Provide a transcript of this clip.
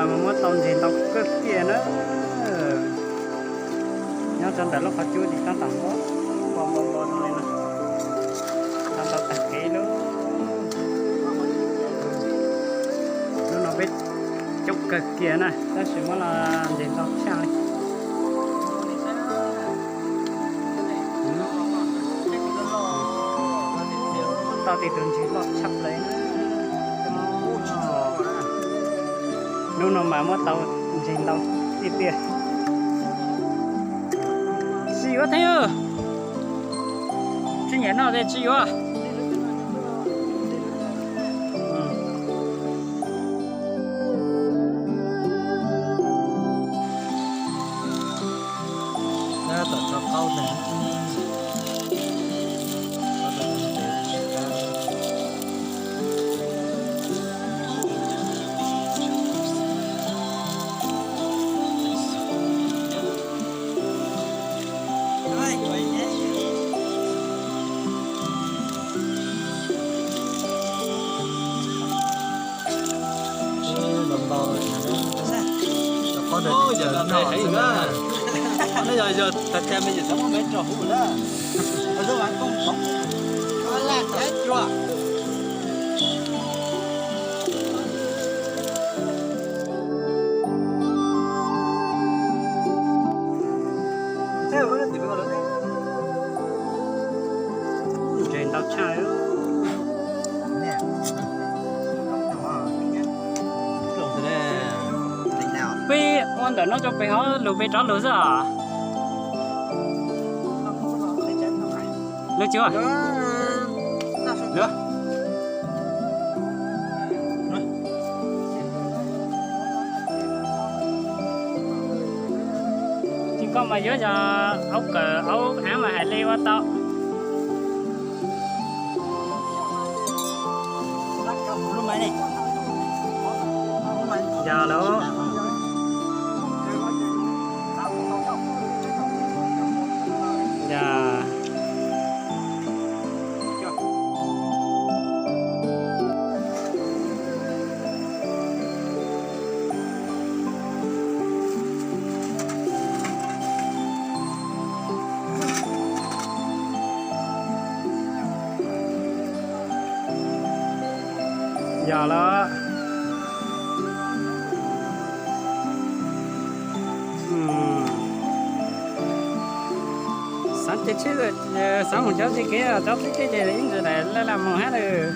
mà muốn tàu gì tàu cực kia nữa nhớ trong đó lúc họ chui thì tao tặng đó bom này nè tao tặng kỹ luôn nó biết chút cực kia này ta sẽ muốn là gì tao sang đi tao thì tưởng chỉ lọt sắp lấy nó mà muốn tàu gì tàu đi tiền chị có thấy không chuyên nghiệp nào đây chị có nó tập cho câu này Ôi giờ là này thấy nữa. Bây giờ thật ra bây giờ sống mấy trò hú nữa. Ở đâu bạn không sống. Nó là chết chưa? Thế mà nó tìm được rồi đấy. trên tàu chạy Nè. Lồng thế này. Tính nào? vì con đó nó cho bé họ lùi bé chó lùi ra lùi chưa Được. chỉ có mà nhớ cho ốc cờ ốc áo mà hay leo qua tao Lúc mấy này? giờ đó giờ giờ đó sáng chết chứ sáng một cháu thì kia cháu thích cái gì đấy rồi để làm một hát rồi